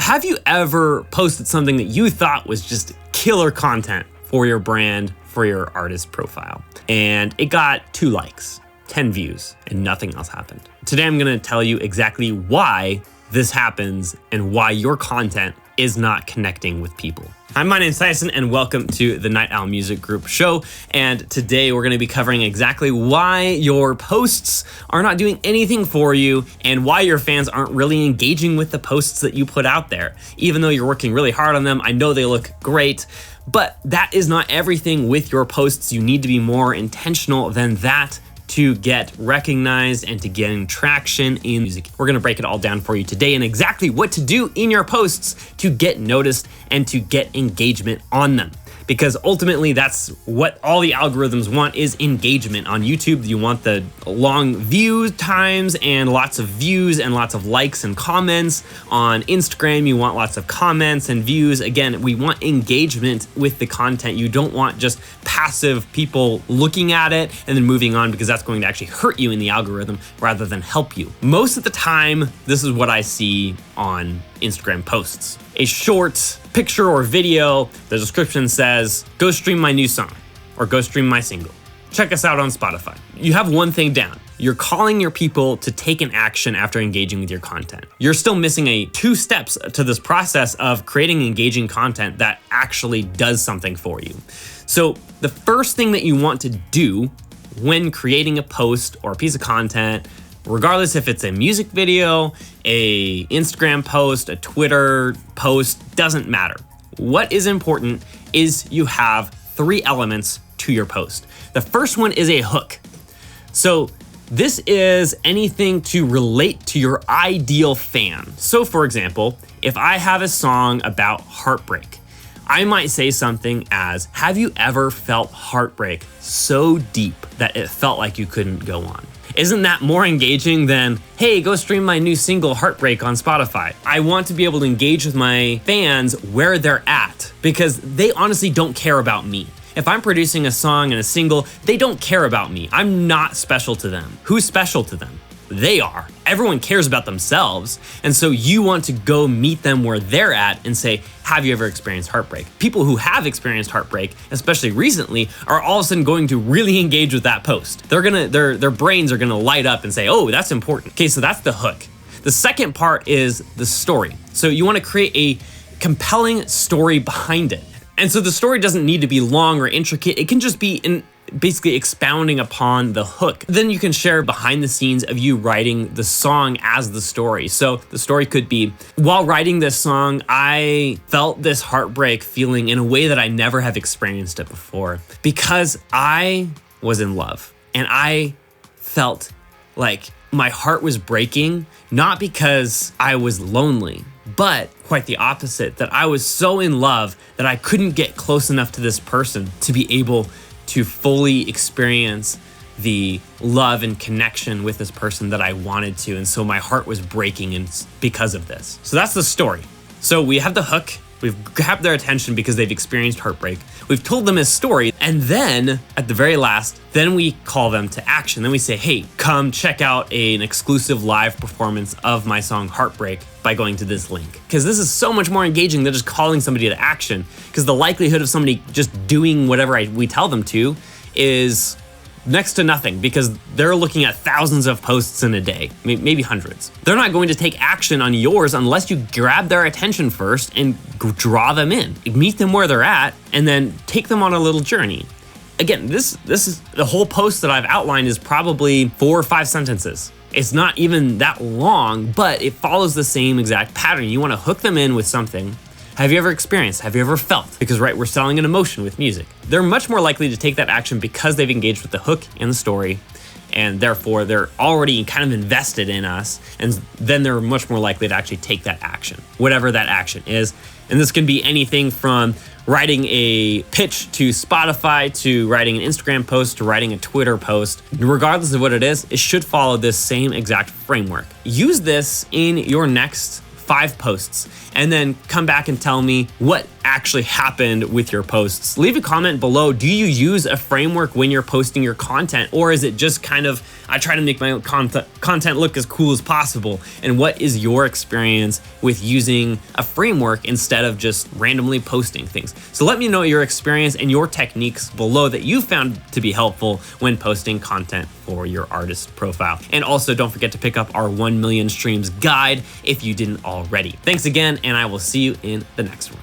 Have you ever posted something that you thought was just killer content for your brand, for your artist profile, and it got 2 likes, 10 views, and nothing else happened? Today, I'm gonna tell you exactly why this happens and why your content is not connecting with people. Hi, my name's Tyson, and welcome to the Night Owl Music Group show. And today we're going to be covering exactly why your posts are not doing anything for you and why your fans aren't really engaging with the posts that you put out there. Even though you're working really hard on them, I know they look great, but that is not everything with your posts. You need to be more intentional than that to get recognized and to gain traction in music. We're gonna break it all down for you today and exactly what to do in your posts to get noticed and to get engagement on them. Because ultimately that's what all the algorithms want, is engagement. On YouTube, you want the long view times and lots of views and lots of likes and comments. On Instagram, you want lots of comments and views. Again, we want engagement with the content. You don't want just passive people looking at it and then moving on, because that's going to actually hurt you in the algorithm rather than help you. Most of the time, this is what I see on Instagram posts. A short picture or video, the description says, go stream my new song or go stream my single. Check us out on Spotify. You have one thing down. You're calling your people to take an action after engaging with your content. You're still missing 2 steps to this process of creating engaging content that actually does something for you. So the first thing that you want to do when creating a post or a piece of content, regardless if it's a music video, a Instagram post, a Twitter post, doesn't matter. What is important is you have 3 elements to your post. The first one is a hook. So this is anything to relate to your ideal fan. So for example, if I have a song about heartbreak, I might say something as, have you ever felt heartbreak so deep that it felt like you couldn't go on? Isn't that more engaging than, hey, go stream my new single Heartbreak on Spotify? I want to be able to engage with my fans where they're at, because they honestly don't care about me. If I'm producing a song and a single, they don't care about me. I'm not special to them. Who's special to them? They are. Everyone cares about themselves. And so you want to go meet them where they're at and say, have you ever experienced heartbreak? People who have experienced heartbreak, especially recently, are all of a sudden going to really engage with that post. Their brains are gonna light up and say, oh, that's important. Okay, so that's the hook. The second part is the story. So you wanna create a compelling story behind it. And so the story doesn't need to be long or intricate. It can just be basically expounding upon the hook. Then you can share behind the scenes of you writing the song as the story. So the story could be, while writing this song, I felt this heartbreak feeling in a way that I never have experienced it before, because I was in love and I felt like my heart was breaking, not because I was lonely, but quite the opposite, that I was so in love that I couldn't get close enough to this person to be able to fully experience the love and connection with this person that I wanted to. And so my heart was breaking because of this. So that's the story. So we have the hook. We've grabbed their attention because they've experienced heartbreak. We've told them a story. And then at the very last, then we call them to action. Then we say, hey, come check out an exclusive live performance of my song Heartbreak by going to this link. Because this is so much more engaging than just calling somebody to action. Because the likelihood of somebody just doing whatever we tell them to is next to nothing, because they're looking at thousands of posts in a day, maybe hundreds. They're not going to take action on yours unless you grab their attention first and draw them in. Meet them where they're at and then take them on a little journey. Again, this is the whole post that I've outlined is probably 4 or 5 sentences. It's not even that long, but it follows the same exact pattern. You want to hook them in with something. Have you ever experienced? Have you ever felt? Because right, we're selling an emotion with music. They're much more likely to take that action because they've engaged with the hook and the story, and therefore they're already kind of invested in us, and then they're much more likely to actually take that action, whatever that action is. And this can be anything from writing a pitch to Spotify, to writing an Instagram post, to writing a Twitter post. Regardless of what it is, it should follow this same exact framework. Use this in your next 5 posts and then come back and tell me what actually happened with your posts. Leave a comment below. Do you use a framework when you're posting your content, or is it just kind of, I try to make my content look as cool as possible? And what is your experience with using a framework instead of just randomly posting things? So let me know your experience and your techniques below that you found to be helpful when posting content for your artist profile. And also don't forget to pick up our 1 million streams guide if you didn't already. Thanks again, and I will see you in the next one.